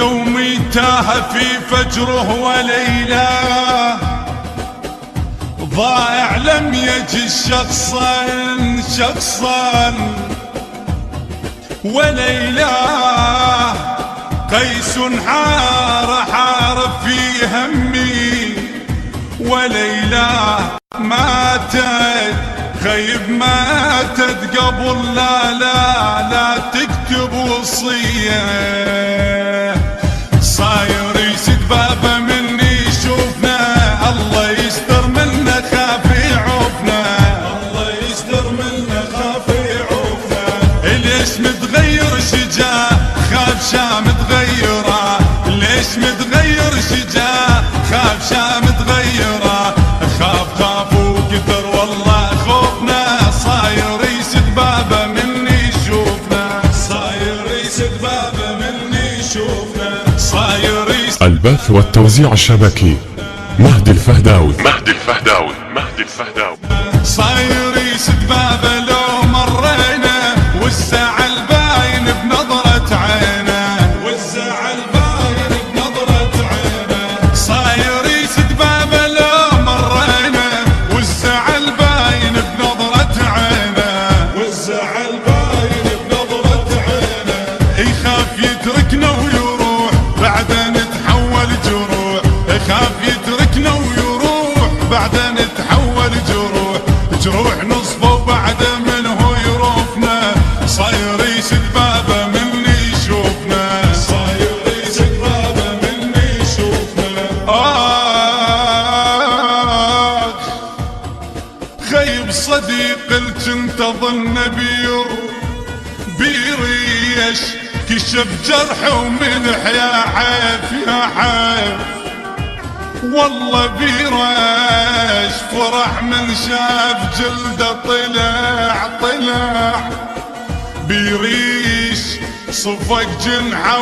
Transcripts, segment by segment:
يومي تاه في فجره وليلة ضائع لم يجي شخصا وليلة قيس حارب في همي وليلة ماتت خيب ماتت قبل لا تكتب وصية صاير يسد بابه مني شوفنا الله يستر منا خاف يعوفنا الله يستر منا خاف يعوفنا ليش متغير شجاع خاف شام تغيره ليش متغير شجاع خاف شام تغيره خاف وكثر والله خوفنا صاير يسد بابه مني شوفنا صاير يسد بابه مني شوفنا صاير يسد. البث والتوزيع الشبكي مهدي الفهداوي صاير يسد بابه لو مرينا والزعل باين بنظرة عينه والزعل باين بنظرة عينه صاير يسد بابه لو مرينا والزعل باين بنظرة عينه والزعل باين بنظرة عينه يخاف يتركنا ويروح بعدين نتحول جروح يخاف يتركنا ويروح بعدين نتحول جروح نصفه وبعد منه يروفنا صاير يسد بابه مني يشوفنا صاير يسد بابه مني يشوفنا خيب صديق كنت اظن بيريش كشف جرح وملح يا حيف والله بيرش فرح من شاف جلده طلع بيريش صفق جنحه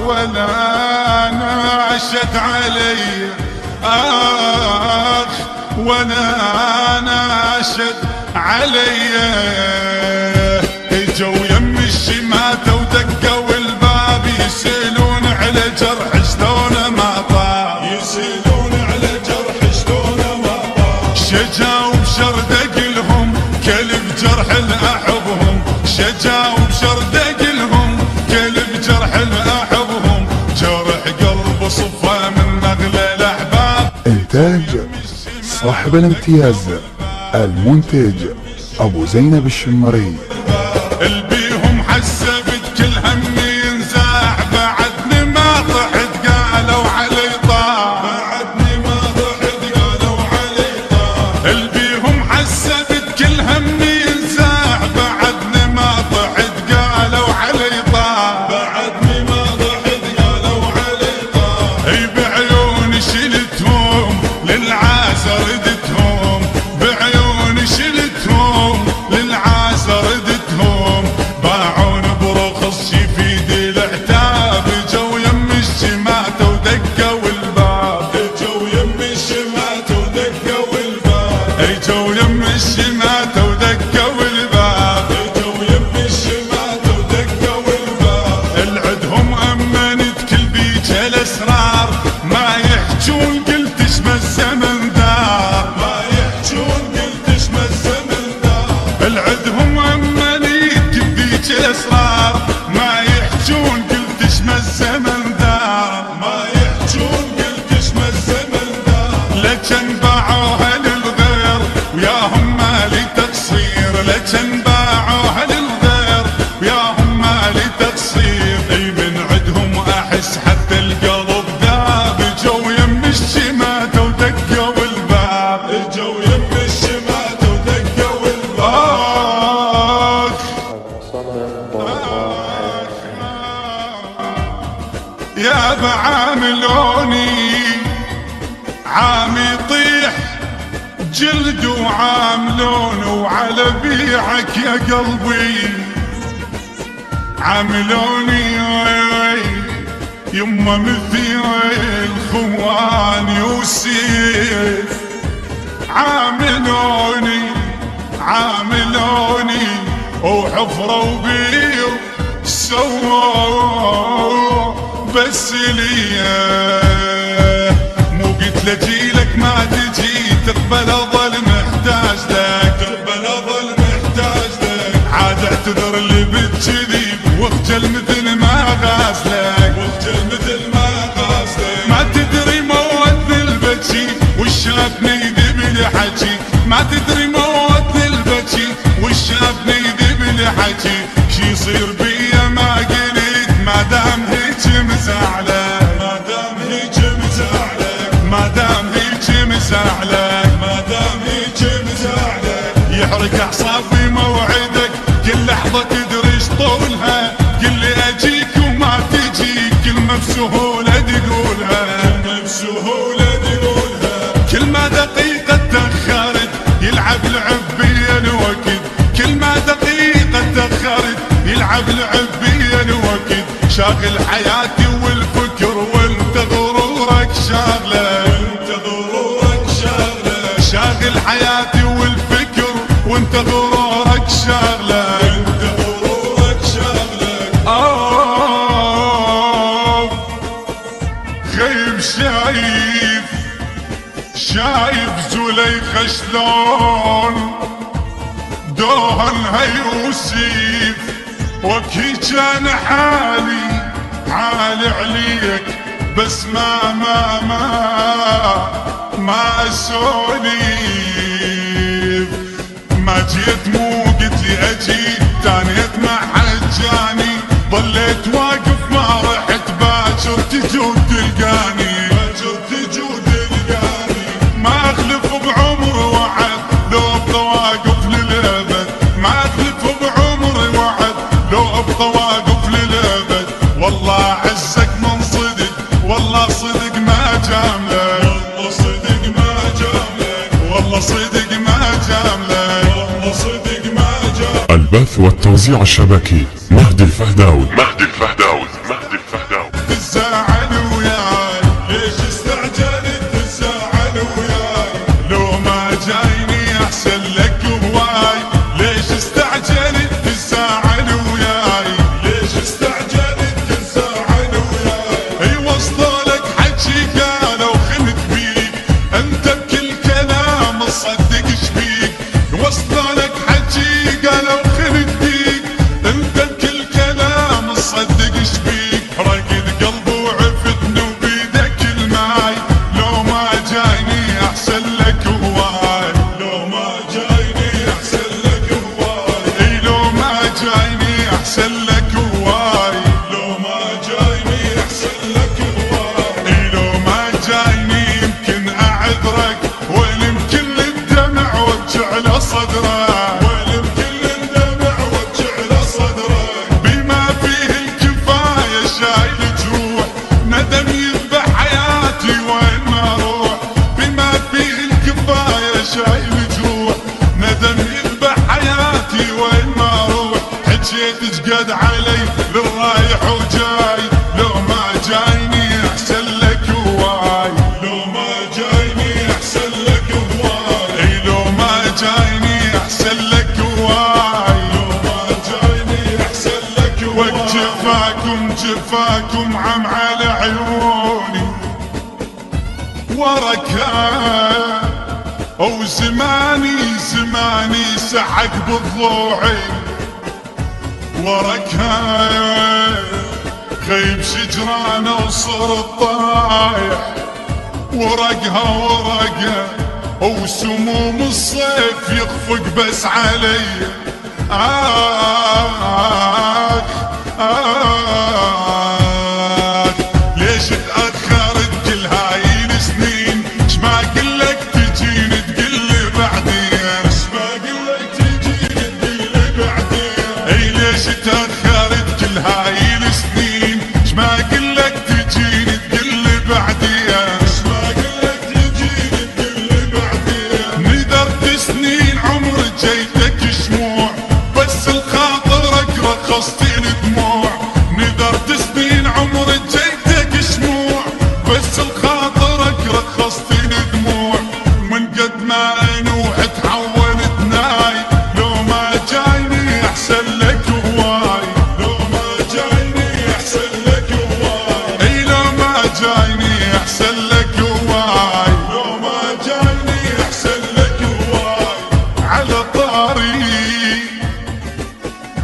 ولا ناشد علي ولا ناشد علي اجوا يم الشماتة ودقوا الباب يسألون على جرح شلون ما طاب يسألون على جرح شلون ما طاب شجاوا بشردق لهم كلب جرح لأحبهم شجاوا بشردق لهم كلب جرح لأحبهم جرح قلب صفى من نغل الأحباب. إنتاج صاحب الامتياز المنتج أبو زينب الشمري البيهم حسبت كل همي ينزاح بعدني ما ضحت قالوا علي طاح بعدني ما ضحت قالوا علي طاح البيهم حسبت كل همي ينزاح بعدني ما ضحت قالوا علي طاح بعدني ما ضحت قالوا علي طاح اي بعيوني شلتهم للعاسى ردتهم بعيوني شلتهم للعاسى ردتهم باعون برخص يفيد العتاب جو يم الشماتة ودقوا الباب جو يم الشماتة ودقوا الباب جو يم الشماتة ودقوا الباب جو يم الشماتة ودقوا الباب العدهم أمنت كل بيج الأسرار ما يحجون قلت اسم الزمن دار ما يحجون قلت اسم الزمن دار العدهم أمنت كل بيج الأسرار ما يحجون قلت اسم الزمن دار ما يحجون قلت اسم الزمن دار لكن باعوها للغير وياهم مالي تقصير لكن باعوها للغير وياهم مالي تقصير اي من عدهم احس حتى القلب ذاب جو يم الشماتة ودقوا الباب جو يم الشماتة ودقوا الباب يا بعاملوني عام يطيح جلد وعاملون وعلى بيعك يا قلبي عاملوني يما مثل الخوان والسيف عاملوني وحفرة وبير سووا بس ليا، مو قلت لجيلك ما تجي تقبل اظل محتاج لك، تقبل اظل محتاج لك، عاد اعتذر اللي بالجذيب واخجل مثل ما غازلك، واخجل مثل ما غازلك، ما تدري موت البكي والشافني يذب لحكي، ما تدري موت البكي والشافني يذب لحكي، شي يصير بيا ما قلت ما دام هيك مزعلك، ما دام هيك مزعلك، ما دام هيك مزعلك، ما دام هيك مزعلك، يحرق اعصابي موعدك كل لحظة تدري طولها، قل لي اجيك وما تجيك كلمة بسهولة تقولها، كلمة بسهولة تقولها، كل ما دقيقة تأخرت يلعب لعب بيا الوقت، كل ما دقيقة تأخرت يلعب لعب بيا الوقت، شاغل حياتي والفكر وانت غرورك شاغله، وانت غرورك شاغله، شاغل حياتي والفكر وانت غرورك شاغله، وانت غرورك شاغله. غيب شايف زليخة شلون دوهنها يوسف، وكي كان حالي عليك بس ما اسولف، ما جيت مو قلت لي اجي تانيت مع حجاني، ظليت واقف ما رحت باكر تجود تلقاني، باكر تجود تلقاني، ما اخلف بعمر وعد لو ابقى واقف للابد، ما اخلف بعمر وعد لو ابقى واقف للابد، والله عزك من صدق والله صدق ما جاملك، والله صدق ما جاملك، والله صدق ما جاملك، والله صدق ما جاملك. البث والتوزيع الشبكي مهدي الفهداوي، مهدي الفهداوي، مهدي الفهداوي. تزعل وياي ليش استعجلت تزعل وياي، لو ما جايني احسن لك هواي، ليش استعجلت تزعل وياي، ليش استعجلت تزعل وياي، اي وصلك حكي قالوا خنت بيك انت بكل كلام تصدق شبيك، وصلك حكي قالوا خنت بيك انت بكل كلام تصدق شبيك، رقد قلبي وعفتني وبيدك الماي، لو ما جايني احسن لك هواي، لو ما جايني احسن لك هواي، اي لو ما جايني احسن لك هواي، لو ما جايني احسن لك هواي، اي لو ما جايني يمكن اعذرك وين يمكن الدمع وجع صدرك، وين يمكن الدمع وجع صدرك، بما فيه الكفاية شايل جروح ندم يذبح حياتي وين ما اروح، بما فيه الكفاية شايل جروح ندم يذبح حياتي وين ما اروح، حجيت شقد علي للرايح وجاي، لو ما جايني احسن لك هواي، لو ما جايني احسن لك هواي، اي لو ما جايني احسن لك هواي، لو ما جايني احسن لك هواي، جفاكم عم على عيوني وركها، او زماني سحق بضلوعي وركها، غيب شجرانه وصرت طايح ورقها، وسموم الصيف يخفق بس علي، ليش تأخرت كل هاي السنين، شما قلك تجيني تقلي بعدين، شما قلك تجيني تقلي بعدين، اي ليش تأخرت كل هاي السنين، شما قلك تجيني تقلي بعدين، شما قلك تجيني تقلي بعدين، ندرت سنين عمر جيتك شموع بس الخاطرك رخصت الدموع، ندرت سنين عمر جيتك شموع بس الخاطرك رخصت الدموع، من قد ما انوح تحولت ناي، لو ما جايني احسن لك هواي، لو ما جايني احسن لك هواي، اي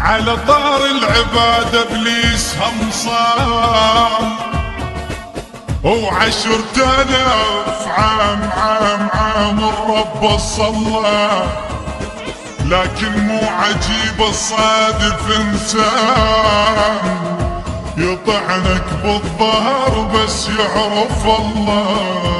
على طار العبادة ابليس هم صام، و10,000 عام الرب صلى، لكن مو عجيب الصادف انسان يطعنك بالظهر بس يعرف الله.